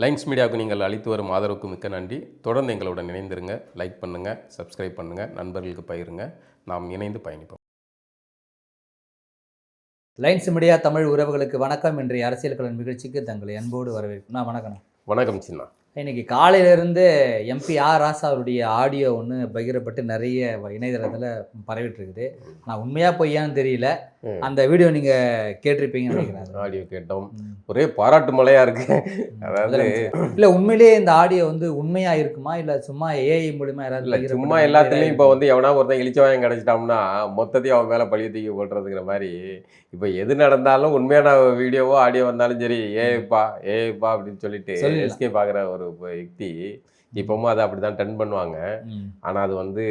Lines மீடியாவுக்கு நீங்கள் அளித்து வரும் ஆதரவுக்கு மிக்க நன்றி. தொடர்ந்து எங்களுடன் இணைந்திருங்க. லைக் பண்ணுங்கள், சப்ஸ்கிரைப் பண்ணுங்கள், நண்பர்களுக்கு பகிருங்க. நாம் இணைந்து பயணிப்போம். லைன்ஸ் மீடியா தமிழ் உறவுகளுக்கு வணக்கம். இன்றைய அரசியல் களம் நிகழ்ச்சிக்கு தங்களை அன்போடு வரவேற்கும். வணக்கம். வணக்கம் சின்னா. இன்னைக்கு காலையிலேருந்து எம்பி ஆர் ராசா அவருடைய ஆடியோ ஒன்று பகிரப்பட்டு நிறைய இணையதளத்தில் பரவிட்டு இருக்குது. நான் உண்மையாக பொய்யான்னு தெரியல. அந்த வீடியோ நீங்கள் கேட்டிருப்பீங்கன்னு நினைக்கிறேன். ஆடியோ கேட்டோம், ஒரே பாராட்டு மழையாக இருக்கு. அதாவது இல்லை, உண்மையிலேயே இந்த ஆடியோ வந்து உண்மையாக இருக்குமா இல்லை சும்மா ஏஐ மூலிமா யாராவது இல்லை, சும்மா எல்லாத்துலேயும் இப்போ வந்து எவனா ஒருத்தன் இழிச்சவாயம் கிடச்சிட்டோம்னா மொத்தத்தையும் அவன் மேலே பழிய தூக்கி போடுறதுங்கிற மாதிரி இப்போ எது நடந்தாலும் உண்மையான வீடியோவோ ஆடியோ வந்தாலும் சரி ஏப்பா அப்படின்னு சொல்லிட்டு எஸ்கே பார்க்குற ஒரு யுக்தி இப்பவும் அதை அப்படி தான் டென் பண்ணுவாங்க. ஆனால் அது வந்து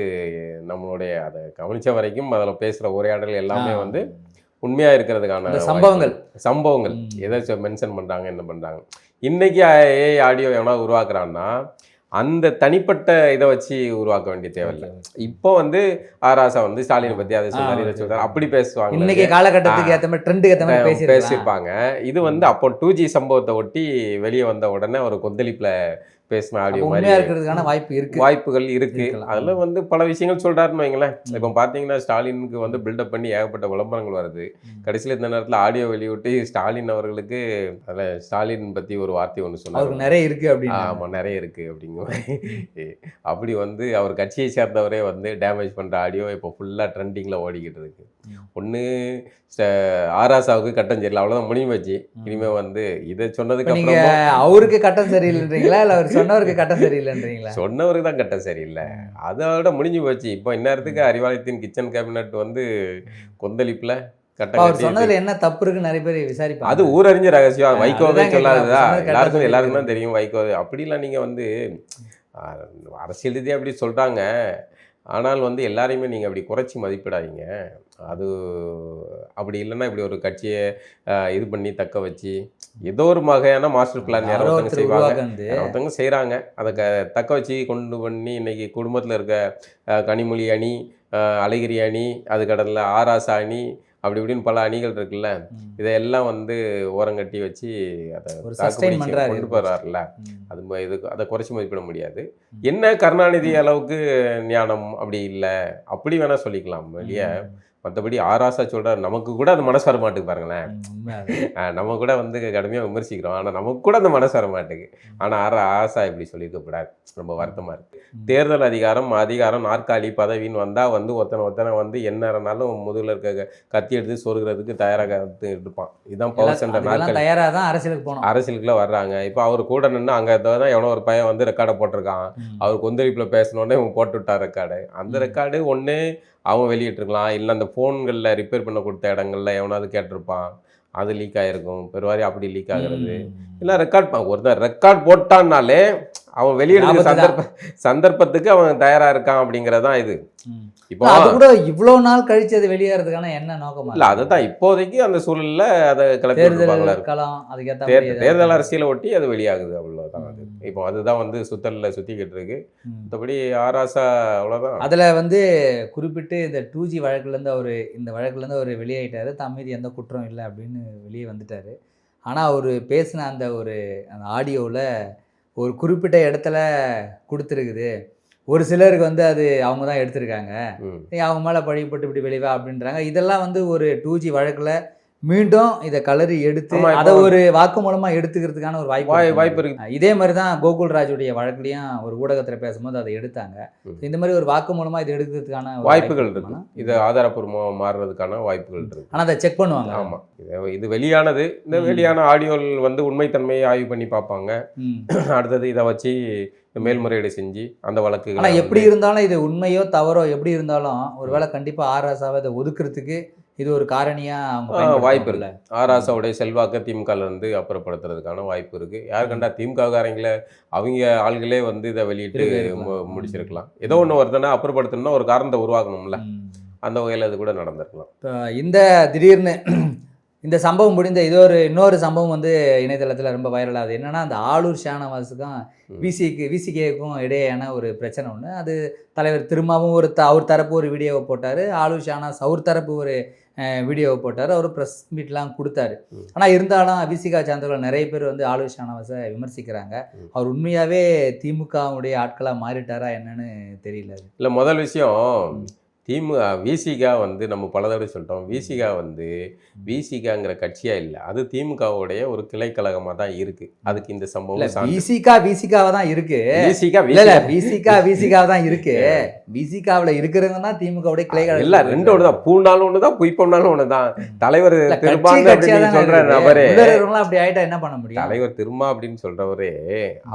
நம்மளுடைய அதை கவனித்த வரைக்கும் அதில் பேசுகிற உரையாடல் எல்லாமே வந்து உண்மையாக இருக்கிறதுக்கான சம்பவங்கள் எதை மென்ஷன் பண்ணுறாங்க, என்ன பண்ணுறாங்க. இன்றைக்கி ஆடியோ எவனா உருவாக்குறான்னா அந்த தனிப்பட்ட இதை வச்சு உருவாக்க வேண்டிய தேவையில்லை. இப்போ வந்து ஆராசா வந்து ஸ்டாலினை பற்றி அதை சொன்னார், இதை சொல்றாரு, அப்படி பேசுவாங்க. இன்னைக்கு காலகட்டத்துக்கு ஏற்ற மாதிரி ட்ரெண்டுக்கு ஏற்ற மாதிரி பேசியிருப்பாங்க. இது வந்து அப்போ 2G சம்பவத்தை ஒட்டி வெளியே வந்த உடனே ஒரு கொந்தளிப்பில் பேசின ஆடியோ மாதிரி இருக்கிறதுக்கான வாய்ப்புகள் இருக்கு. அதில் வந்து பல விஷயங்கள் சொல்றாருன்னு வைங்களேன். இப்போ பார்த்தீங்கன்னா ஸ்டாலினுக்கு வந்து பில்டப் பண்ணி ஏகப்பட்ட விளம்பரங்கள் வருது. கடைசியில் இந்த நேரத்தில் ஆடியோ வெளியிட்டு ஸ்டாலின் அவர்களுக்கு அதில் ஸ்டாலின் பற்றி ஒரு வார்த்தை ஒன்று சொன்னார், நிறைய இருக்கு அப்படின்னு. ஆமாம், நிறைய இருக்கு அப்படிங்கிற அப்படி வந்து அவர் கட்சியை சேர்ந்தவரே வந்து டேமேஜ் பண்ணுற ஆடியோ இப்போ ஃபுல்லாக ட்ரெண்டிங்கில் ஓடிக்கிட்டு இருக்கு. ஒன்று ஆராசாவுக்கு கட்டம் சரியில்லை, அவ்வளோதான் முடிஞ்சு வச்சு. இனிமேல் வந்து இதை சொன்னதுக்கு அப்புறம் அவருக்கு கட்டம் சரியில்லைன்றீங்களா இல்லை அவர் சொன்னவருக்கு கட்டம் சரியில்லைன்றீங்களா? சொன்னவருக்கு தான் கட்டம் சரியில்லை, அதோட முடிஞ்சு போச்சு. இப்போ இந்நேரத்துக்கு அறிவாலயத்தின் கிச்சன் கேபினட் வந்து கொந்தளிப்புல சொன்னதுல என்ன தப்பு இருக்கு நிறைய பேர் விசாரிப்பாங்க. அது ஊரறிஞ்ச ரகசியம். வைகோவே சொல்லாததா? எல்லாருக்கும் தான் தெரியும் வைகோ. அப்படிலாம் நீங்க வந்து அரசியல் ரீதியாக அப்படி சொல்றாங்க. ஆனால் வந்து எல்லாரையுமே நீங்கள் அப்படி குறைச்சி மதிப்பிடாதீங்க. அது அப்படி இல்லைன்னா இப்படி ஒரு கட்சியை இது பண்ணி தக்க வச்சு ஏதோ ஒரு வகையான மாஸ்டர் பிளான் யாரொருத்தவங்க செய்வாங்க, ஒருத்தவங்க செய்கிறாங்க. அதை தக்க வச்சு கொண்டு பண்ணி இன்னைக்கு குடும்பத்தில் இருக்க கனிமொழி அணி, அழகிரி அணி, அது கடலில் ஆராசா அணி, அப்படி இப்படின்னு பல அணிகள் இருக்குல்ல, இதையெல்லாம் வந்து ஓரங்கட்டி வச்சு அதை கொண்டு போறாருல. அது அதை குறைச்சி மதிப்பிட முடியாது. என்ன கருணாநிதி அளவுக்கு ஞானம் அப்படி இல்லை, அப்படி வேணா சொல்லிக்கலாம் வெளியே. மற்றபடி ஆராசா சொல்கிறார், நமக்கு கூட அந்த மனசு வர மாட்டுக்கு பாருங்களேன். நம்ம கூட வந்து கடுமையாக விமர்சிக்கிறோம், ஆனால் நமக்கு கூட அந்த மனசு வர மாட்டுக்கு. ஆனால் ஆராசா இப்படி சொல்லியிருக்கக்கூடாது, ரொம்ப வருத்தமாக இருக்குது. தேர்தல் அதிகாரம் நாற்காலி பதவின்னு வந்தால் வந்து ஒருத்தனை வந்து என்ன இருந்தாலும் முதுகில் இருக்க கத்தி எடுத்து சொருகிறதுக்கு தயாராக இருப்பான். இதுதான் பவர் சென்டர் நாற்காலி. தயாராக தான் அரசியலுக்குள்ளே வர்றாங்க. இப்போ அவர் கூட நின்று அங்கே தான் எவனோ ஒரு பையன் வந்து ரெக்கார்டை போட்டிருக்கான். அவர் கொந்தளிப்பில் பேசினோடனே இவன் போட்டு விட்டார் ரெக்கார்டு. அந்த ரெக்கார்டு ஒன்று அவன் வெளியிட்டிருக்கலாம், இல்லை அந்த ஃபோன்களில் ரிப்பேர் பண்ண கொடுத்த இடங்கள்ல எவனாவது கேட்டிருப்பான், அது லீக் ஆகிருக்கும். பெருவாரி அப்படி லீக் ஆகிறது. இல்லை ஒருத்தர் ரெக்கார்ட் போட்டான்னாலே அவன் வெளியிடுற சந்தர்ப்பத்துக்கு அவன் தயாராக இருக்கான் அப்படிங்கிறதான் இது. இப்போ கூட இவ்வளோ நாள் கழிச்சு அது வெளியேறதுக்கான என்ன நோக்கமா இல்லை, அதுதான் இப்போதைக்கு அந்த சூழலில் அதை கிளப்பி தேர்தல் அரசியலை ஒட்டி அது வெளியாகுது, அவ்வளோதான். அது இப்போ அதுதான் வந்து சுத்தலில் சுற்றிக்கிட்டு இருக்கு. மற்றபடி ஆராசா அவ்வளோதான். அதில் வந்து குறிப்பிட்டு இந்த 2G வழக்குலேருந்து அவர் வெளியாகிட்டாரு. தம் மீது எந்த குற்றம் இல்லை அப்படின்னு வெளியே வந்துட்டார். ஆனால் அவர் பேசின அந்த ஆடியோவில் ஒரு குறிப்பிட்ட இடத்துல கொடுத்துருக்குது. ஒரு சிலருக்கு வந்து அது அவங்க தான் எடுத்திருக்காங்க, அவங்க மேலே பழிப்பட்டு இப்படி வெளிவா அப்படின்றாங்க. இதெல்லாம் வந்து ஒரு 2G வழக்கில் மீண்டும் இதை கலரி எடுத்து அதை ஒரு வாக்கு மூலமாக எடுத்துக்கிறதுக்கான ஒரு வாய்ப்பு இருக்கு. இதே மாதிரி தான் கோகுல்ராஜுடைய வழக்குலையும் ஒரு ஊடகத்தில் பேசும்போது அதை எடுத்தாங்க. இந்த மாதிரி ஒரு வாக்கு மூலமாக இதை எடுக்கிறதுக்கான வாய்ப்புகள் இருக்கு, இது ஆதாரப்பூர்வமாக மாறுறதுக்கான வாய்ப்புகள் இருக்கு. ஆனால் அதை செக் பண்ணுவாங்க. ஆமாம், இது வெளியானது. இந்த வெளியான ஆடியோவில் வந்து உண்மைத்தன்மையை ஆய்வு பண்ணி பார்ப்பாங்க. அடுத்தது இதை வச்சு மேல்முறையீடு செஞ்சு அந்த வழக்கு. ஆனால் எப்படி இருந்தாலும் இது உண்மையோ தவறோ எப்படி இருந்தாலும் ஒருவேளை கண்டிப்பாக ஆராசாவை இதை ஒதுக்குறதுக்கு இது ஒரு காரணியாக அவங்க வாய்ப்பு இல்லை. ஆராசாவுடைய செல்வாக்க திமுகல இருந்து அப்புறப்படுத்துறதுக்கான வாய்ப்பு இருக்குது. யார் கண்டா திமுககாரங்கள அவங்க ஆள்களே வந்து இதை வெளியிட்டு முடிச்சிருக்கலாம். ஏதோ ஒன்று வருதுன்னா அப்புறப்படுத்தணும்னா ஒரு காரணத்தை உருவாக்கணும்ல, அந்த வகையில் அது கூட நடந்திருக்கலாம். இப்போ இந்த திடீர்னு இந்த சம்பவம் முடிந்த இன்னொரு சம்பவம் வந்து இணையதளத்தில் ரொம்ப வைரல் ஆகுது. என்னன்னா, அந்த ஆளூர் ஷானவாஸுக்கும் விசிகேக்கும் இடையேயான ஒரு பிரச்சனை ஒன்று. அது தலைவர் திரும்பவும் அவர் தரப்பு ஒரு வீடியோவை போட்டார். ஆளூர் ஷானவாஸ் அவர் தரப்பு ஒரு வீடியோவை போட்டார். அவர் ப்ரெஸ் மீட்லாம் கொடுத்தாரு. ஆனால் இருந்தாலும் விசிகா சார்ந்தவர்கள் நிறைய பேர் வந்து ஆளூர் ஷானவாஸை விமர்சிக்கிறாங்க. அவர் உண்மையாகவே திமுகவுடைய ஆட்களாக மாறிட்டாரா என்னன்னு தெரியல. இல்லை, முதல் விஷயம் விசிகா வந்து நம்ம பல தடவை சொல்லிட்டோம். விசிகா வந்து விசிகாங்கிற கட்சியா இல்லை, அது திமுகவுடைய ஒரு கிளைக்கழகமாக தான் இருக்கு. அதுக்கு இந்த சம்பவம் விசிகாவா தான் இருக்கு. விசிகாவா தான் இருக்கு. விசிகாவில் இருக்கிறவங்க தான் திமுகவுடைய கிளைக்கழகம். இல்லை, ரெண்டு ஒன்று தான். பூனாலும் ஒன்று தான், பொய்ப்பம்னாலும் ஒன்று தான். தலைவர் திரும்ப சொல்ற நபரே அப்படி ஆயிட்டா என்ன பண்ண முடியும்? தலைவர் திரும்ப அப்படின்னு சொல்றவரே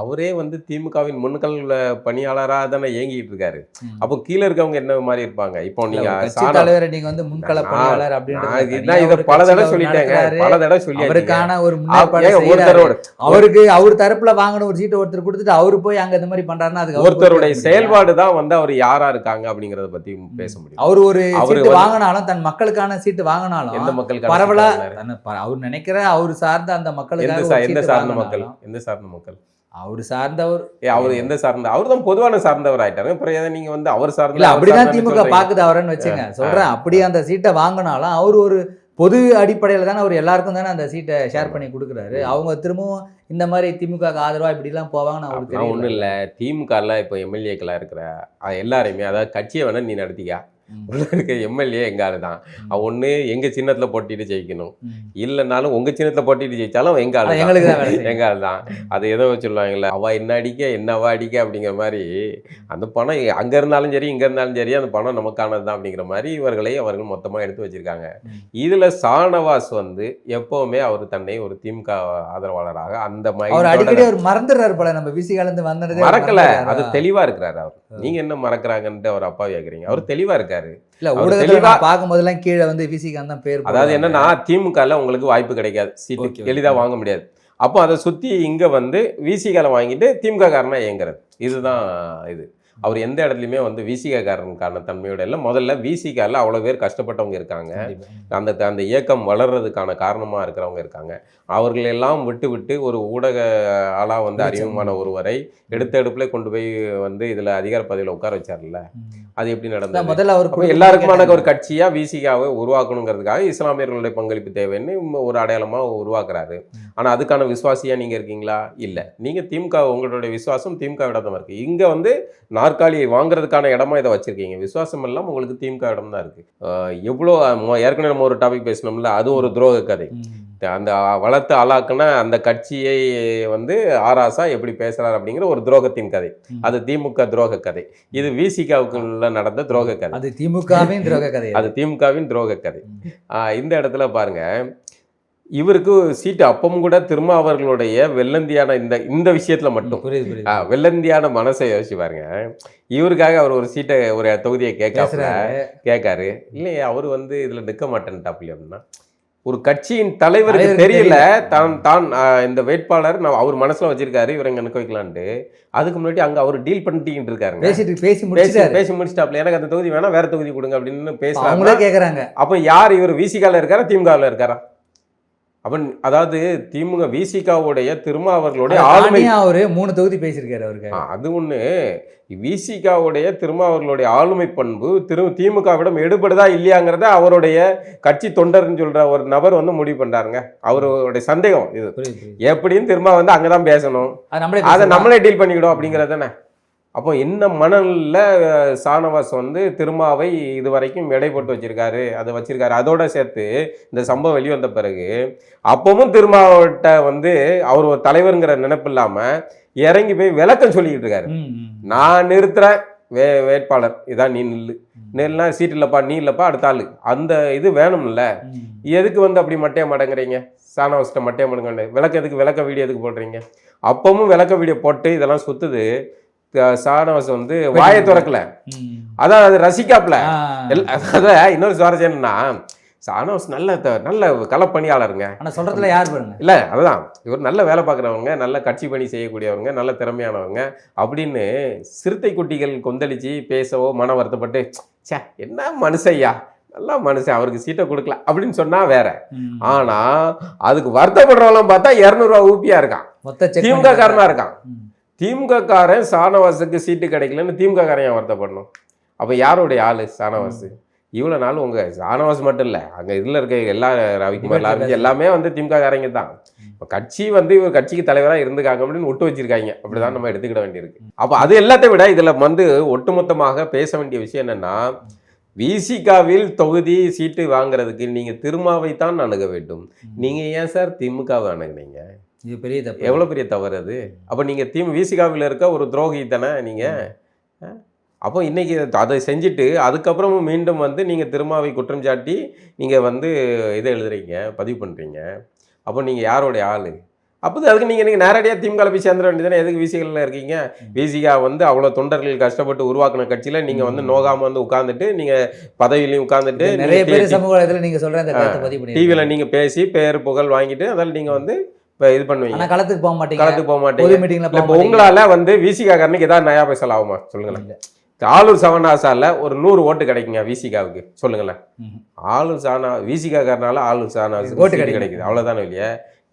அவரே வந்து திமுகவின் முன்கள் பணியாளராக தானே இயங்கிட்டு இருக்காரு. அப்போ கீழே இருக்கவங்க என்ன மாதிரி இருப்பாங்க? இப்போ நீங்க தலைவர் நீங்க வந்து முன்கள பணியாளர் அப்படின்றது இத பல தடவை சொல்லிட்டேங்க, பல தடவை சொல்லி அவருக்கான ஒரு முன்னேற்பாடு அவருக்கு அவர் தரப்புல வாங்கின ஒரு சீட்டை ஒருத்தர் கொடுத்துட்டு அவரு போய் அங்க இந்த மாதிரி பண்றாருன்னா அதுக்கு ஒருத்தருடைய செயல்பாடு தான் வந்து அவர் யாரா இருக்காங்க அப்படிங்கறத பத்தி பேச முடியும். அவர் ஒரு சீட்டு வாங்கினாலும் தன் மக்களுக்கான சீட்டு வாங்கினாலும் எந்த மக்களுக்கு பரவலா அவர் நினைக்கிற அவர் சார்ந்த அந்த மக்களுக்கு எந்த சார்ந்த மக்கள், எந்த சார்ந்த மக்கள் அவர் சார்ந்தவர் அவர் எந்த சார்ந்த அவர் தான் பொதுவான சார்ந்தவர் ஆயிட்டாரு. அப்புறம் எதை நீங்க வந்து அவர் சார்ந்த இல்ல அப்படிதான் திமுக பாக்குது அவரன்னு வச்சுங்க சொல்றேன். அப்படி அந்த சீட்டை வாங்கினாலும் அவர் ஒரு பொது அடிப்படையில் தானே அவர் எல்லாருக்கும் தானே அந்த சீட்டை ஷேர் பண்ணி கொடுக்குறாரு. அவங்க திரும்பவும் இந்த மாதிரி திமுக ஆதரவா இப்படிலாம் போவாங்கன்னு அவருக்கு தெரியும். ஒன்றும் இல்லை, திமுகலாம் இப்போ எம்எல்ஏக்கெல்லாம் இருக்கிற எல்லாருமே, அதாவது கட்சியை வேணா நீ நடத்திக்கா, உள்ள இருக்க எம்எல்ஏ எங்க ஆளு தான். ஒண்ணு எங்க சின்னத்துல போட்டிட்டு ஜெயிக்கணும், இல்லைன்னாலும் உங்க சின்னத்துல போட்டிட்டு ஜெயிச்சாலும் எங்க ஆளு எங்க ஆளு தான். அது ஏதோ சொல்லுவாங்கல்ல, அவ என்ன அடிக்க என்னவா அடிக்க அப்படிங்கிற மாதிரி. அந்த பணம் அங்க இருந்தாலும் சரி இங்க இருந்தாலும் சரி அந்த பணம் நமக்கானது தான் அப்படிங்கிற மாதிரி இவர்களை அவர்கள் மொத்தமா எடுத்து வச்சிருக்காங்க. இதுல ஷானவாஸ் வந்து எப்பவுமே அவர் தன்னை ஒரு திமுக ஆதரவாளராக அந்த மாதிரி மறந்துடுறாரு போல. நம்ம விசிகாலேருந்து வந்தது மறக்கல, அது தெளிவா இருக்கிறாரு அவர். நீங்க என்ன மறக்கிறாங்கன்ட்டு அவர் அப்பா கேக்குறீங்க, அவர் தெளிவா இருக்காரு. இல்ல ஊடகத்துல பார்க்கும் போதெல்லாம் கீழே வந்து விசிகான் தான் பேர். அதாவது என்னன்னா, திமுகல உங்களுக்கு வாய்ப்பு கிடைக்காது, சீட்டு எளிதா வாங்க முடியாது. அப்போ அதை சுத்தி இங்க வந்து விசிகால வாங்கிட்டு திமுக காரனா இயங்குறது, இதுதான் இது. அவர் எந்த இடத்துலையுமே வந்து விசிகா காரனுக்கான தன்மையோட இல்லை. முதல்ல விசிகால அவ்வளோ பேர் கஷ்டப்பட்டவங்க இருக்காங்க, அந்த இயக்கம் வளர்றதுக்கான காரணமாக இருக்கிறவங்க இருக்காங்க. அவர்களெல்லாம் விட்டு ஒரு ஊடக ஆளாக வந்து அறிமுகமான ஒருவரை எடுப்பில் கொண்டு போய் வந்து இதில் அதிகார பதவியில் உட்கார வச்சார்ல, அது எப்படி நடந்தது? முதல்ல அவர் எல்லாருக்குமான ஒரு கட்சியாக விசிகாவை உருவாக்கணுங்கிறதுக்காக இஸ்லாமியர்களுடைய பங்களிப்பு தேவைன்னு ஒரு அடையாளமாக உருவாக்குறாரு. ஆனால் அதுக்கான விசுவாசியாக நீங்கள் இருக்கீங்களா? இல்லை. நீங்கள் திமுக, உங்களுடைய விசுவாசம் திமுக இடம் தான் இருக்குது. இங்கே வந்து நாற்காலியை வாங்குறதுக்கான இடமா இதை வச்சிருக்கீங்க. விசுவாசம் எல்லாம் உங்களுக்கு திமுக இடம் தான் இருக்கு. எவ்வளோ ஏற்கனவே நம்ம ஒரு டாபிக் பேசணும்ல, அது ஒரு துரோக கதை. அந்த வளர்த்து ஆளாக்குனா அந்த கட்சியை வந்து ஆராசா எப்படி பேசுறாரு அப்படிங்கிற ஒரு துரோகத்தின் கதை. அது திமுக துரோக கதை. இது விசிகாவுக்குள்ள நடந்த துரோக கதை. அது திமுகவின் துரோக கதை. அது திமுகவின் துரோக கதை. இந்த இடத்துல பாருங்க, இவருக்கு சீட்டு அப்பவும் கூட திருமாவர்களுடைய வெள்ளந்தியான இந்த விஷயத்துல மட்டும் வெள்ளந்தியான மனசை யோசிச்சு பாருங்க. இவருக்காக அவர் ஒரு சீட்டை ஒரு தொகுதியை கேட்காரு இல்லையே, அவர் வந்து இதுல நிற்க மாட்டேன்ட்டாப்ல. அப்படின்னா ஒரு கட்சியின் தலைவருக்கு தெரியல தான் இந்த வேட்பாளர் அவர் மனசுல வச்சிருக்காரு, இவரை இங்க நிற்க வைக்கலான்ட்டு. அதுக்கு முன்னாடி அங்க அவர் டீல் பண்ணிட்டு இருக்காருங்க. பேசி முடிச்சிட்டாப்ல, எனக்கு அந்த தொகுதி வேணா வேற தொகுதி கொடுங்க அப்படின்னு பேசுறாங்க. அப்ப யார் இவர்? விசிகால இருக்காரா திமுகவில் இருக்காரா? அதாவது திமுக விசிகாவுடைய திருமாவர்களுடைய ஆளுமை ஒரு 3 தொகுதி பேசியிருக்காரு அவருக்கு. அது ஒண்ணு. விசிகாவுடைய திருமாவர்களுடைய ஆளுமை பண்பு திமுகவிடம் எடுபடுதா இல்லையாங்கிறத அவருடைய கட்சி தொண்டர்னு சொல்ற ஒரு நபர் வந்து முடிவு பண்றாருங்க. அவருடைய சந்தேகம் இது. எப்படின்னு திரும்ப வந்து அங்கதான் பேசணும், அதை நம்மளே டீல் பண்ணிக்கிடும் அப்படிங்கிறது தானே. அப்போ என்ன மனநில ஷானவாஸ் வந்து திருமாவை இது வரைக்கும் எடை போட்டு வச்சிருக்காரு, அதை வச்சிருக்காரு. அதோட சேர்த்து இந்த சம்பவம் வெளிவந்த பிறகு அப்பவும் திருமாவட்ட வந்து அவர் ஒரு தலைவருங்கிற நினைப்பு இல்லாம இறங்கி போய் விளக்கம் சொல்லிக்கிட்டு இருக்காரு. நான் நிறுத்துறேன் வேட்பாளர், இதான் நீ நில்லுனா, சீட் இல்லப்பா நீ இல்லப்பா அடுத்த ஆளு, அந்த இது வேணும்ல. எதுக்கு வந்து அப்படி மட்டையா மாட்டேங்கிறீங்க? ஷானவாஸ்கிட்ட மட்டையா மாட்டேங்க, விளக்கம் எதுக்கு, விளக்க வீடியோ எதுக்கு போடுறீங்க? அப்பவும் விளக்க வீடியோ போட்டு இதெல்லாம் சுத்துது. ஷானவாஸ் வந்து வாயை திறக்கல, அதான் அது ரசிக்காப்ல. அதான் இன்னொரு சுவாரஸ்யம் என்னன்னா, ஷானவாஸ் நல்ல களப்பணியாளருங்க. சொல்றதுல யார் பாருங்க இல்ல, அதுதான் இவர் நல்ல வேலை பார்க்குறவங்க, நல்ல கட்சி பணி செய்யக்கூடியவங்க, நல்ல திறமையானவங்க அப்படின்னு சிறுத்தை குட்டிகள் கொந்தளிச்சு பேசவோ மன வருத்தப்பட்டு சே என்ன மனுஷையா நல்லா மனுஷன் அவருக்கு சீட்டை கொடுக்கல அப்படின்னு சொன்னா வேற. ஆனா அதுக்கு வருத்தப்படுறவங்களாம் பார்த்தா 200 ரூபா ஊப்பியா இருக்கான், திமுக காரனா இருக்கான். திமுக காரன் ஷானவாஸுக்கு சீட்டு கிடைக்கலன்னு திமுக காரன் ஏன் வருத்தப்படணும்? அப்ப யாருடைய ஆளு ஷானவாஸ்? இவ்வளவு நாள் உங்க ஷானவாஸ் மட்டும் இல்ல, அங்க இதுல இருக்க எல்லா ரவிக்குமார் ஆரம்பிச்சு எல்லாமே வந்து திமுக காரங்க தான். இப்போ கட்சி வந்து இவர் கட்சிக்கு தலைவராக இருந்துக்காங்க அப்படின்னு விட்டு வச்சிருக்காங்க. அப்படிதான் நம்ம எடுத்துக்கிட வேண்டியிருக்கு. அப்போ அது எல்லாத்தையும் விட இதுல வந்து ஒட்டுமொத்தமாக பேச வேண்டிய விஷயம் என்னன்னா, விசிகாவில் தொகுதி சீட்டு வாங்குறதுக்கு நீங்க திருமாவை தான் அணுக வேண்டும். நீங்க ஏன் சார் திமுகவை அணுகுனீங்க? இது பெரிய தப்பு. எவ்வளவு பெரிய தவறு அது? அப்ப நீங்க விசிகாவில் இருக்க ஒரு துரோகி தானே நீங்க. அப்போ இன்னைக்கு அதை செஞ்சுட்டு அதுக்கப்புறமும் மீண்டும் வந்து நீங்க திருமாவை குற்றம் சாட்டி நீங்க வந்து இதை எழுதுறீங்க, பதிவு பண்றீங்க. அப்போ நீங்க யாரோடைய ஆளு? அப்போ அதுக்கு நீங்க நேரடியாக திமுக போய் சேர்ந்துட வேண்டியதானே. எதுக்கு விசிகளில் இருக்கீங்க? விசிகா வந்து அவ்வளோ தொண்டர்கள் கஷ்டப்பட்டு உருவாக்குன கட்சியில நீங்க வந்து நோகாம வந்து உட்கார்ந்துட்டு நீங்க பதவியிலையும் உட்கார்ந்துட்டு நிறைய பேர் சமூக வலைதளத்துல நீங்க சொல்ற அந்த கருத்தை பதிவு பண்ணி டிவியில் நீங்க பேசி பேர் புகழ் வாங்கிட்டு அதில் நீங்க வந்து இப்போ இது பண்ணுவீங்க. ஆனா களத்துக்கு போக மாட்டீங்க. களத்துக்கு போக மாட்டீங்க. மீட்டிங்ல இப்போ உங்களால வந்து விசிகா காரனுக்கு ஏதாவது நயா பைசல் ஆகுமா சொல்லுங்களேன்? ஆளூர் சவனாசால ஒரு 100 ஓட்டு கிடைக்குங்க விசிகாவுக்கு சொல்லுங்களேன். ஆளூர் சானா விசிகா காரனால ஆளூர் சானா ஓட்டு கிடைக்குது, அவ்வளவுதானே இல்லையா?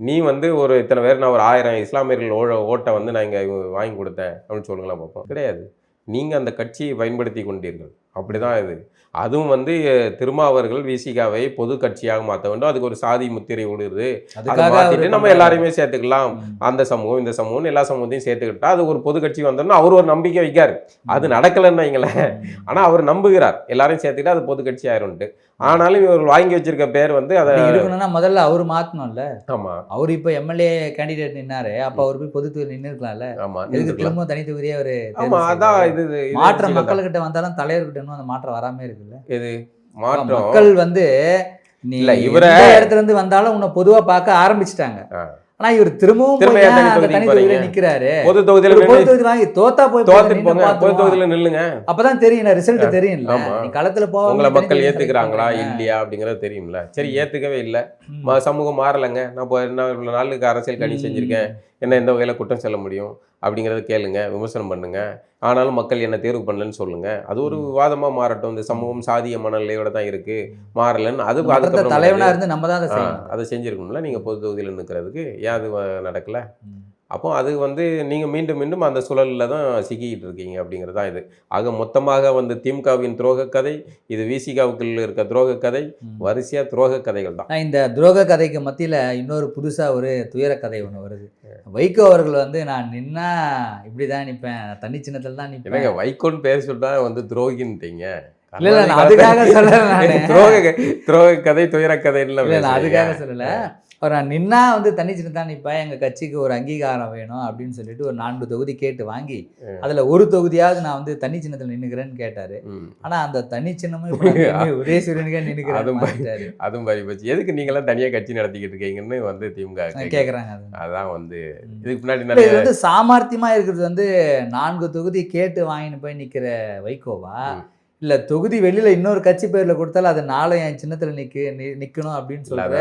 நீ வந்து ஒரு இத்தனை பேர் நான் ஒரு 1000 இஸ்லாமியர்கள் ஓட்டை வந்து நான் இங்கே வாங்கி கொடுத்தேன் அப்படின்னு சொல்லுங்களா பார்ப்போம். கிடையாது. நீங்கள் அந்த கட்சியை பயன்படுத்தி கொண்டீர்கள். அப்படிதான் இது. அதுவும் வந்து திருமாவர்கள் விசிகாவை பொது கட்சியாக மாற்ற வேண்டும். அதுக்கு ஒரு சாதி முத்திரை விடுது. அதை மாற்றிட்டு நம்ம எல்லாரையுமே சேர்த்துக்கலாம். அந்த சமூகம் இந்த சமூகம் எல்லா சமூகத்தையும் சேர்த்துக்கிட்டா அது ஒரு பொது கட்சி வந்தோம்னா அவர் ஒரு நம்பிக்கை வைக்காரு. அது நடக்கலைன்னு வைங்களேன். ஆனால் அவர் நம்புகிறார் எல்லாரையும் சேர்த்துக்கிட்டா அது பொது கட்சி ஆயிரும்ட்டு. ஆனாலும் இவர் வாங்கி வச்சிருக்க பேர் வந்து அதை இருக்கணும்னா முதல்ல அவர் மாற்றணும்ல. ஆமா, அவர் இப்போ எம்எல்ஏ கேண்டிடேட் நின்னாரு, அப்போ அவர் போய் பொது தொகுதி நின்று இருக்கலாம்ல. ஆமா, இதுக்கு திரும்ப தனி தொகுதியே ஒரு அதான் இது மாற்றம் மக்கள்கிட்ட வந்தாலும் தலைவர்கிட்ட இன்னும் அந்த மாற்றம் வராம இருக்குல்ல. இது மாற்றம் மக்கள் வந்து நீ இவர இடத்துல இருந்து வந்தாலும் உன்னை பொதுவா பார்க்க ஆரம்பிச்சிட்டாங்க. ஆனா இவர் திரும்பவும் தனி தொகுதியில நிக்கிறாரு. பொது தொகுதியில வாங்கி தோத்தா போய் பொது தொகுதியில நில்லுங்க. அப்பதான் தெரியும் ரிசல்ட் தெரியும்ல. நீ களத்துல போக உங்களை மக்கள் ஏத்துக்கிறாங்களா இல்லையா அப்படிங்கறது தெரியும்ல. சரி, ஏத்துக்கவே இல்லை, சமூகம் மாறலைங்க, நான் என்ன இவ்வளவு நாளுக்கு அரசியல் கணி செஞ்சிருக்கேன், என்ன எந்த வகையில குற்றம் சொல்ல முடியும் அப்படிங்கிறத கேளுங்க, விமர்சனம் பண்ணுங்க. ஆனாலும் மக்கள் என்ன தேர்வு பண்ணலன்னு சொல்லுங்க. அது ஒரு விவாதமா மாறட்டும். இந்த சமூகம் சாதிய மனநிலையோட தான் இருக்கு, மாறலன்னு அது தலைவனா இருந்து நம்ம தான் அதை செஞ்சிருக்கணும்ல. நீங்க பொது தொகுதியில் நிற்கிறதுக்கு ஏன் அது நடக்கல? அப்போ அது வந்து நீங்கள் மீண்டும் மீண்டும் அந்த சூழலில் தான் சிக்கிக்கிட்டு இருக்கீங்க அப்படிங்கிறது தான் இது. ஆக மொத்தமாக வந்து திமுகவின் துரோக கதை, இது விசிகாவுக்குள்ள இருக்க துரோக கதை, வரிசையாக துரோக கதைகள் தான். இந்த துரோக கதைக்கு மத்தியில் இன்னொரு புதுசாக ஒரு துயர கதை ஒன்று வருது. வைகோ அவர்கள் வந்து நான் நின்னா இப்படி தான் நிற்பேன், தனி சின்னத்தில் தான் நிற்பேன். எனக்கு வைகோன்னு பேர் சொல்லிட்டா வந்து துரோகின்ட்டீங்க. அதுக்காக சொல்லல, துரோக கதை துயர கதைன்னு அதுக்காக சொல்லலை. அவர் நான் நின்னா வந்து தனி சின்னத்தான் நிற்பேன், எங்கள் கட்சிக்கு ஒரு அங்கீகாரம் வேணும் அப்படின்னு சொல்லிட்டு ஒரு 4 தொகுதி கேட்டு வாங்கி அதில் ஒரு தொகுதியாவது நான் வந்து தனி சின்னத்தில் நின்றுக்கிறேன்னு கேட்டார். ஆனால் அந்த தனி சின்னமும் உதயசூரியனுக்கே நின்றுக்கிறேன். அதுவும் பாரி போச்சு. எதுக்கு நீங்களாம் தனியாக கட்சி நடத்திக்கிட்டு இருக்கீங்கன்னு வந்து திமுக கேட்குறாங்க. அதான் வந்து இதுக்கு முன்னாடி இது வந்து சாமர்த்தியமாக இருக்கிறது வந்து 4 தொகுதி கேட்டு வாங்கின்னு போய் நிற்கிற வைகோவா, இல்லை தொகுதி வெளியில் இன்னொரு கட்சி பேரில் கொடுத்தாலும் அது நாளை என் சின்னத்தில் நிற்கணும் அப்படின்னு சொல்கிற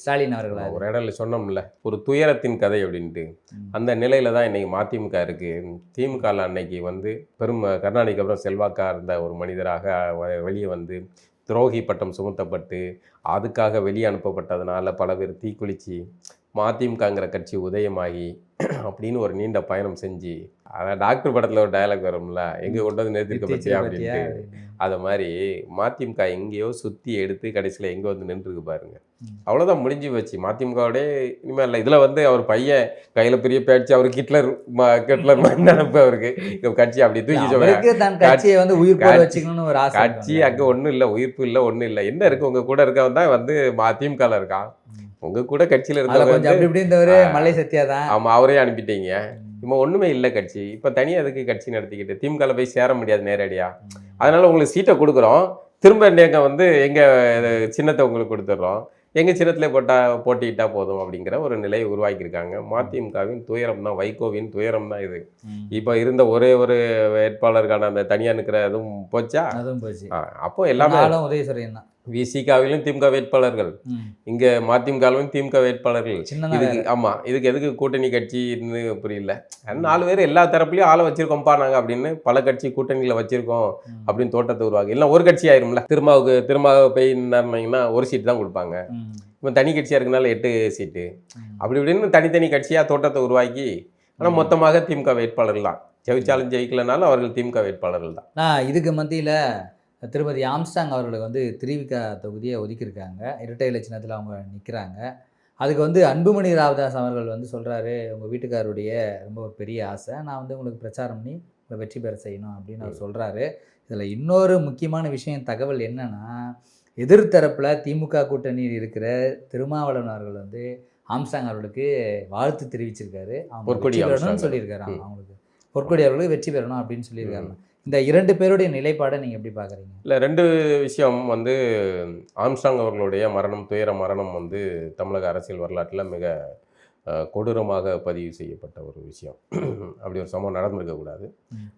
ஸ்டாலின் அவர்களா? ஒரு இடத்துல சொன்னோம்ல ஒரு துயரத்தின் கதை அப்படின்ட்டு, அந்த நிலையில தான் இன்னைக்கு மதிமுக இருக்கு. திமுகவில் அன்னைக்கு வந்து கருணாநிதிக்கு அப்புறம் செல்வாக்கா இருந்த ஒரு மனிதராக வெளியே வந்து துரோகி பட்டம் சுமத்தப்பட்டு அதுக்காக வெளியே அனுப்பப்பட்டதுனால பல பேர் தீக்குளிச்சு மதிமுகங்கிற கட்சி உதயமாகி அப்படின்னு ஒரு நீண்ட பயணம் செஞ்சு, அதான் டாக்டர் படத்தில் ஒரு டயலாக் வரும்ல, எங்கே கொண்டு வந்து நிறுத்திருக்க பற்றியா அப்படின்ட்டு, அதை மாதிரி மதிமுக எங்கேயோ சுற்றி எடுத்து கடைசியில் எங்கே வந்து நின்றுருக்கு பாருங்க. அவ்வளோதான், முடிஞ்சு வச்சு மதிமுகவோட இனிமேல் இல்லை. இதில் வந்து அவர் பையன் கையில் பெரிய பேச்சு, அவருக்கு ஹிட்லர் நினைப்பு, அவருக்கு கட்சி அப்படி தூக்கி கட்சியை வந்து உயிர் வச்சுக்கணும்னு ஒரு ஆசை. கட்சி அங்கே ஒன்றும் இல்லை, உயிர்ப்பு இல்லை, ஒன்றும் இல்லை. என்ன இருக்கு உங்க கூட இருக்கவன் தான் வந்து மதிமுகவில் இருக்கான். உங்க கூட கட்சியில இருந்தவர் மலை சத்யா தான். ஆமா, அவரே அனுப்பிட்டீங்க. இப்போ ஒண்ணுமே இல்லை கட்சி. இப்போ தனியாக அதுக்கு கட்சி நடத்திக்கிட்டு திமுகவில் போய் சேர முடியாது நேரடியா. அதனால உங்களுக்கு சீட்டை கொடுக்குறோம், திரும்ப நீங்கள் வந்து எங்கள் சின்னத்தை உங்களுக்கு கொடுத்துட்றோம், எங்கள் சின்னத்தில் போட்டிக்கிட்டா போதும் அப்படிங்கிற ஒரு நிலையை உருவாக்கியிருக்காங்க. மதிமுகவின் துயரம் தான், வைகோவின் துயரம் தான் இது. இப்போ இருந்த ஒரே ஒரு வேட்பாளருக்கான அந்த தனியாக நிற்கிற அதுவும் போச்சா? அதுவும் போச்சு. அப்போ எல்லாமே உதயசூரியன் தான். விசிகாவிலும் திமுக வேட்பாளர்கள், இங்கே மதிமுகவிலும் திமுக வேட்பாளர்கள். இதுக்கு ஆமாம், இதுக்கு எதுக்கு கூட்டணி கட்சின்னு புரியல. 4 பேர் எல்லா தரப்புலையும் ஆளை வச்சிருக்கோம்ப்பா நாங்கள் அப்படின்னு பல கட்சி கூட்டணியில் வச்சிருக்கோம் அப்படின்னு தோட்டத்தை உருவாங்க. இல்லை ஒரு கட்சி ஆயிரும்ல. திரும்ப போய் நின்னாங்கன்னா ஒரு சீட்டு தான் கொடுப்பாங்க. இப்போ தனி கட்சியாக இருக்கனால 8 சீட்டு அப்படி இப்படின்னு தனித்தனி கட்சியாக தோட்டத்தை உருவாக்கி, ஆனால் மொத்தமாக திமுக வேட்பாளர்கள் தான். ஜெயிச்சாலும் ஜெயிக்கலனாலும் அவர்கள் திமுக வேட்பாளர்கள் தான். நான் இதுக்கு மத்தியில் திருமதி ஆம்ஸ்டாங் அவர்களுக்கு வந்து திருவிக தொகுதியை ஒதுக்கியிருக்காங்க. இரட்டை இலை சின்னத்தில் அவங்க நிற்கிறாங்க. அதுக்கு அன்புமணி ராமதாஸ் அவர்கள் சொல்கிறாரு, உங்கள் வீட்டுக்காரருடைய ரொம்ப ஒரு பெரிய ஆசை, நான் உங்களுக்கு பிரச்சாரம் பண்ணி உங்களை வெற்றி பெற செய்யணும் அப்படின்னு அவர் சொல்கிறாரு. இதில் இன்னொரு முக்கியமான விஷயம் தகவல் என்னென்னா, எதிர்த்தரப்பில் திமுக கூட்டணியில் இருக்கிற திருமாவளவன் அவர்கள் ஆம்ஸ்டாங் அவர்களுக்கு வாழ்த்து தெரிவிச்சிருக்காரு. அவங்க வெற்றி பெறணும்னு சொல்லியிருக்காரு. அவங்களுக்கு பொற்கொடி அவர்களுக்கு வெற்றி பெறணும் அப்படின்னு சொல்லியிருக்காங்க. இந்த 2 பேருடைய நிலைப்பாடை நீங்கள் எப்படி பார்க்குறீங்க? இல்லை, 2 விஷயம் ஆம்ஸ்டாங் அவர்களுடைய மரணம், துயர மரணம் தமிழக அரசியல் வரலாற்றில் மிக கொடூரமாக பதிவு செய்யப்பட்ட ஒரு விஷயம். அப்படி ஒரு சம்பவம் நடந்திருக்கக்கூடாது.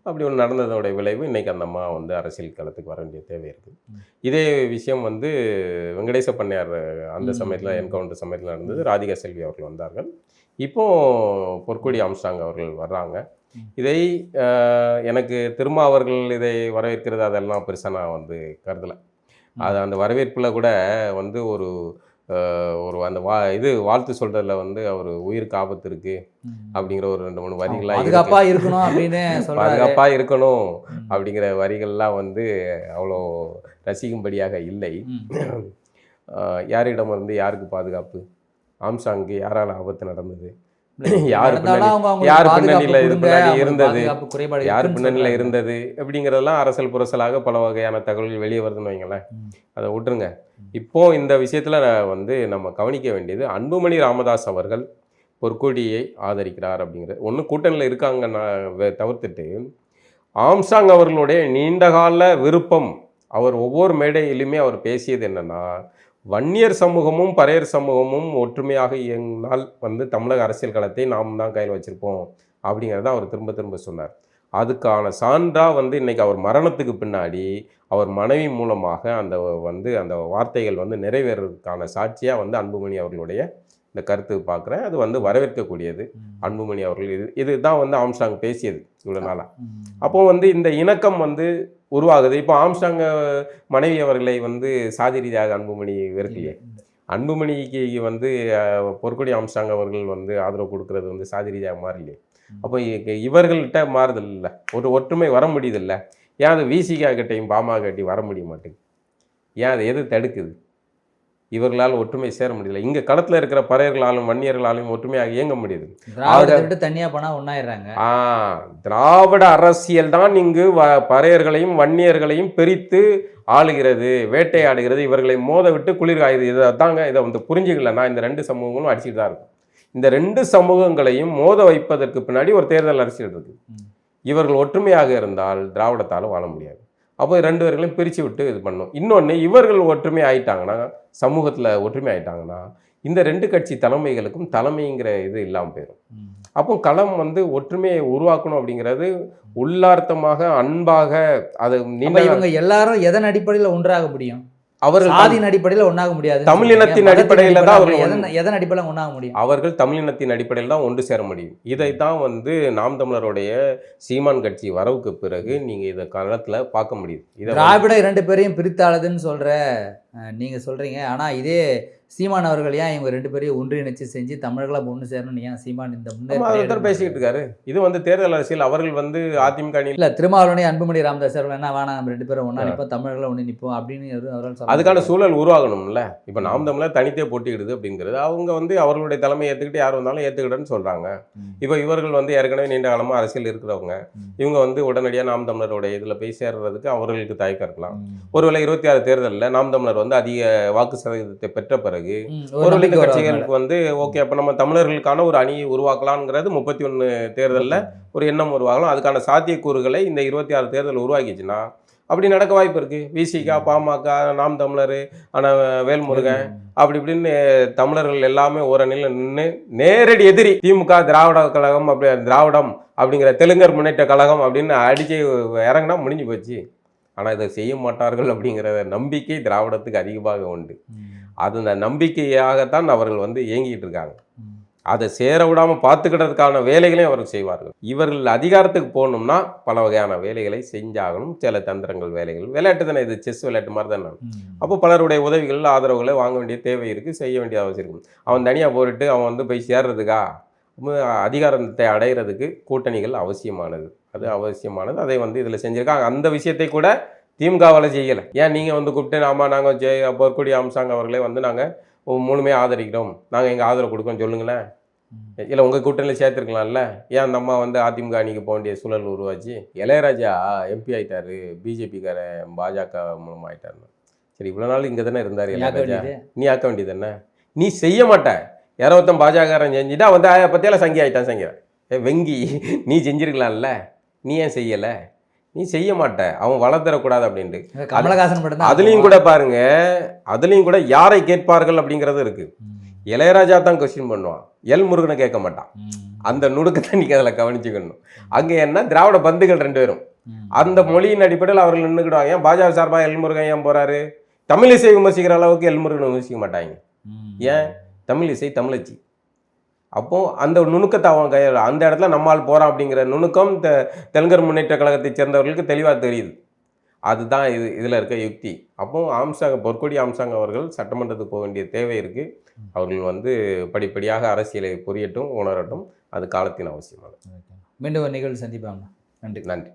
அப்படி ஒன்று நடந்ததோடைய விளைவு இன்றைக்கி அந்த அம்மா அரசியல் களத்துக்கு வர வேண்டிய தேவை இருக்குது. இதே விஷயம் வெங்கடேச பண்ணையார் அந்த சமயத்தில் என்கவுண்டர் சமயத்தில் நடந்தது. ராதிகா செல்வி அவர்கள் வந்தார்கள். இப்போது பொற்கொடி ஆம்ஸ்டாங் அவர்கள் வர்றாங்க. இதை எனக்கு திரும்ப அவர்கள் இதை வரவேற்கிறது அதெல்லாம் பெருசாக நான் கருதலை. அது அந்த வரவேற்பில் கூட ஒரு ஒரு அந்த வாழ்த்து சொல்கிறதுல அவர் உயிருக்கு ஆபத்து இருக்குது அப்படிங்கிற ஒரு 2-3 வரிகள்லாம் பாதுகாப்பாக இருக்கணும் அப்படின்னு பாதுகாப்பாக இருக்கணும் அப்படிங்கிற வரிகள்லாம் அவ்வளோ ரசிக்கும்படியாக இல்லை. யாரிடம் யாருக்கு பாதுகாப்பு? ஆம்ஸ்டாங்க்கு யாரால் ஆபத்து நடந்தது? யார் பின்னணியில் இருந்தது? யார் பின்னணியில் இருந்தது அப்படிங்கிறதெல்லாம் அரசல் புரசலாக பல வகையான தகவல்கள் வெளியே வருதுன்னு வைங்களேன். அதை விட்டுருங்க. இப்போ இந்த விஷயத்தில் நம்ம கவனிக்க வேண்டியது, அன்புமணி ராமதாஸ் அவர்கள் பொற்கொடியை ஆதரிக்கிறார் அப்படிங்கிறது ஒன்று கூட்டணியில் இருக்காங்க தவிர்த்துட்டு, ஆம்ஸ்டாங் அவர்களுடைய நீண்டகால விருப்பம், அவர் ஒவ்வொரு மேடையிலுமே அவர் பேசியது என்னன்னா, வன்னியர் சமூகமும் பறையர் சமூகமும் ஒற்றுமையாக இயங்கினால் தமிழக அரசியல் களத்தை நாம் தான் கையில் வச்சுருப்போம் அப்படிங்கிறத அவர் திரும்ப திரும்ப சொன்னார். அதுக்கான சான்றாக இன்றைக்கி அவர் மரணத்துக்கு பின்னாடி அவர் மனைவி மூலமாக அந்த அந்த வார்த்தைகள் நிறைவேறதுக்கான சாட்சியாக அன்புமணி அவர்களுடைய இந்த கருத்து பார்க்குறேன். அது வரவேற்கக்கூடியது. அன்புமணி அவர்கள் இதுதான் ஆம்ஸ்டாங் பேசியது இவ்வளோ நாளாக. அப்போது இந்த இணக்கம் உருவாகுது. இப்போ ஆம்ஸ்டாங் மனைவி அவர்களை சாதி ரீதியாக அன்புமணி வெறுக்கலையே. அன்புமணிக்கு பொற்கொடி ஆம்ஸ்டாங் அவர்கள் ஆதரவு கொடுக்கறது சாதி ரீதியாக மாறலையே. அப்போ இவர்கள்ட்ட மாறுதல் இல்லை, ஒரு ஒற்றுமை வர முடியுதில்ல. ஏன் அது விசிகா கிட்டையும் பாமக கிட்டையும் வர முடிய மாட்டேங்குது? ஏன் அது எது தடுக்குது? இவர்களால் ஒற்றுமை சேர முடியல. இங்கே களத்தில் இருக்கிற பறையர்களாலும் வன்னியர்களாலும் ஒற்றுமையாக இயங்க முடியுது. தனியாக போனால் ஒன்றாயிடுறாங்க. திராவிட அரசியல் தான் இங்கு பறையர்களையும் வன்னியர்களையும் பிரித்து ஆளுகிறது, வேட்டையாடுகிறது, இவர்களை மோத விட்டு குளிர்காயுது. இதை தாங்க இதை புரிஞ்சுக்கலன்னா இந்த 2 சமூகங்களும் அடிச்சுட்டு தான் இருக்கும். இந்த 2 சமூகங்களையும் மோத வைப்பதற்கு பின்னாடி ஒரு தேர்தல் அரசியல் இருக்குது. இவர்கள் ஒற்றுமையாக இருந்தால் திராவிடத்தால் வாழ முடியாது. அப்போ 2 பேர்களையும் பிரித்து விட்டு இது பண்ணணும். இன்னொன்று, இவர்கள் ஒற்றுமை ஆயிட்டாங்கன்னா, சமூகத்தில் ஒற்றுமை ஆயிட்டாங்கன்னா, இந்த 2 கட்சி தலைமைகளுக்கும் தலைமைங்கிற இது இல்லாமல் போயிடும். அப்போ களம் ஒற்றுமையை உருவாக்கணும் அப்படிங்கிறது உள்ளார்த்தமாக அன்பாக அது இவங்க எல்லாரும் எதன் அடிப்படையில் ஒன்றாக முடியும்? அவர்கள் சாதியின் அடிப்படையில் ஒன்றாக முடியாது. தமிழினத்தின் அடிப்படையில் தான் அவர்கள் எதன் அடிப்படையில் ஒன்றாக முடியும்? அவர்கள் தமிழினத்தின் அடிப்படையில் தான் ஒன்று சேர முடியும். இதை தான் நாம் தமிழருடைய சீமான் கட்சி வரவுக்கு பிறகு நீங்கள் இதை காலத்தில் பார்க்க முடியுது. திராவிட 2 பேரையும் பிரித்தாளதுன்னு நீங்கள் சொல்கிறீங்க. ஆனால் இதே சீமான் அவர்கள் ஏன் இவங்க 2 பேரையும் ஒன்றிணைச்சு செஞ்சு தமிழர்களாக ஒன்று சேரணும்? ஏன் சீமான் இந்த முன்னேற்றம் பேசிக்கிட்டு இருக்காரு? இது தேர்தல் அரசியல். அவர்கள் அதிமுக இல்லை, திருமாவளவனே அன்புமணி ராமதாஸ் அவர்கள் என்ன வேணாம், நம்ம 2 பேரும் ஒன்றா நிற்போம், தமிழர்களை ஒன்று நிற்போம் அப்படின்னு அவர்கள் அதுக்கான சூழல் உருவாகணும்ல. இப்போ நாம் தமிழர் தனித்தே போட்டியிடுது அப்படிங்கிறது அவங்க அவர்களுடைய தலைமை ஏற்றுக்கிட்டு யார் வந்தாலும் ஏற்றுக்கிட்டேன்னு சொல்கிறாங்க. இப்போ இவர்கள் ஏற்கனவே நீண்ட காலமாக அரசியல் இருக்கிறவங்க, இவங்க உடனடியாக நாம் தமிழருடைய இதில் போய் சேர்றதுக்கு அவர்களுக்கு தயக்கம் இருக்கலாம். ஒருவேளை 26 தேர்தலில் நாம் தமிழர் அதிக வாக்கு சதவீதத்தை பெற்ற பிறகு ஒரு கட்சிகளுக்கு ஓகே, அப்போ நம்ம தமிழர்களுக்கான ஒரு அணியை உருவாக்கலாம்ங்கிறது 31 தேர்தலில் ஒரு எண்ணம் உருவாகலாம். அதுக்கான சாத்தியக்கூறுகளை இந்த 26 தேர்தல் உருவாக்கிச்சுன்னா அப்படி நடக்க வாய்ப்பு இருக்குது. விசிகா, பாமக, நாம் தமிழர், ஆனால் வேல்முருகன் அப்படி இப்படின்னு தமிழர்கள் எல்லாமே ஓரணியில் நின்று நேரடி எதிரி திமுக, திராவிட கழகம், திராவிடம் அப்படிங்கிற தெலுங்கர் முன்னேற்ற கழகம் அப்படின்னு அடிச்சு இறங்கினா முடிஞ்சு போச்சு. ஆனால் இதை செய்ய மாட்டார்கள் அப்படிங்கிற நம்பிக்கை திராவிடத்துக்கு அதிகமாக உண்டு. அது அந்த நம்பிக்கையாகத்தான் அவர்கள் வந்து இயங்கிட்டு இருக்காங்க. அதை சேர விடாமல் பார்த்துக்கிட்டதுக்கான வேலைகளையும் அவர்கள் செய்வார்கள். இவர்கள் அதிகாரத்துக்கு போகணும்னா பல வகையான வேலைகளை செஞ்சாகணும். சில தந்திரங்கள் வேலைகள், விளையாட்டு தானே, இது செஸ் விளையாட்டு மாதிரி தானே. அப்போ பலருடைய உதவிகள் ஆதரவுகளை வாங்க வேண்டிய தேவை இருக்குது, செய்ய வேண்டிய அவசியம் இருக்குது. அவன் தனியாக போட்டுட்டு அவன் வந்து போய் சேர்றதுக்கா, அதிகாரத்தை அடைகிறதுக்கு கூட்டணிகள் அவசியமானது. அது அவசியமானது. அதை வந்து இதில் செஞ்சுருக்காங்க. அந்த விஷயத்தை கூட திமுகவால் செய்யலை. ஏன் நீங்கள் வந்து கூப்பிட்டு ஆமாம் நாங்கள் பொற்கொடி ஆம்சாங் அவர்களே வந்து நாங்கள் முழுமையாக ஆதரிக்கிறோம், நாங்கள் எங்கள் ஆதரவு கொடுக்கோம் சொல்லுங்களேன். இல்லை உங்கள் கூட்டணியில் சேர்த்துருக்கலாம்ல. ஏன் அந்த அம்மா வந்து அதிமுக அணிக்கு போக வேண்டிய சூழல் உருவாச்சு? இளையராஜா எம்பி ஆகிட்டாரு, பிஜேபிக்காரன் பாஜக மூலமாக ஆகிட்டாருன்னு. சரி, இவ்வளோ நாள் இங்கே தானே இருந்தார் இளையராஜா, நீ ஆக்க வேண்டியது என்ன? நீ செய்ய மாட்ட. யாரொருத்தன் பாஜகக்காரன் செஞ்சுட்டா வந்து பற்றியெல்லாம் சங்கி ஆகிட்டான் சங்கிறேன். வெங்கி நீ செஞ்சிருக்கலாம்ல, நீ ஏன் செய்யலை? நீ செய்ய மாட்ட, அவன் வளர்ந்துடக்கூடாது அப்படின்ட்டு. கமலஹாசன் மட்டும் அதுலேயும் கூட பாருங்க, அதுலேயும் கூட யாரை கேட்பார்கள் அப்படிங்கிறது இருக்குது. இளையராஜா தான் கொஸ்டின் பண்ணுவான், எல் முருகனை கேட்க மாட்டான். அந்த நுணுக்கத்தை நீங்கள் அதில் கவனிச்சுக்கணும். அங்கே என்ன திராவிட பந்துகள் 2 பேரும் அந்த மொழியின் அடிப்படையில் அவர்கள் நின்றுக்கிடுவாங்க. ஏன் பாஜக சார்பாக எல் முருகன் ஏன் போகிறாரு? தமிழிசை விமர்சிக்கிற அளவுக்கு எல் முருகனை விமர்சிக்க மாட்டாங்க. ஏன்? தமிழிசை தமிழச்சி. அப்போது அந்த நுணுக்கத்தை அவன் கையில் அந்த இடத்துல நம்மால் போகிறான் அப்படிங்கிற நுணுக்கம் தெலுங்கர் முன்னேற்ற கழகத்தை சேர்ந்தவர்களுக்கு தெளிவாக தெரியுது. அதுதான் இதில் இருக்க யுக்தி. அப்போது ஆம்சாங், பொற்கொடி ஆம்சாங் அவர்கள் சட்டமன்றத்துக்கு போக வேண்டிய தேவை இருக்குது. அவர்கள் வந்து படிப்படியாக அரசியலை புரியட்டும், உணரட்டும். அது காலத்தின் அவசியமானது. மீண்டும் ஒரு நிகழ்வு சந்திப்பாங்க. நன்றி. நன்றி.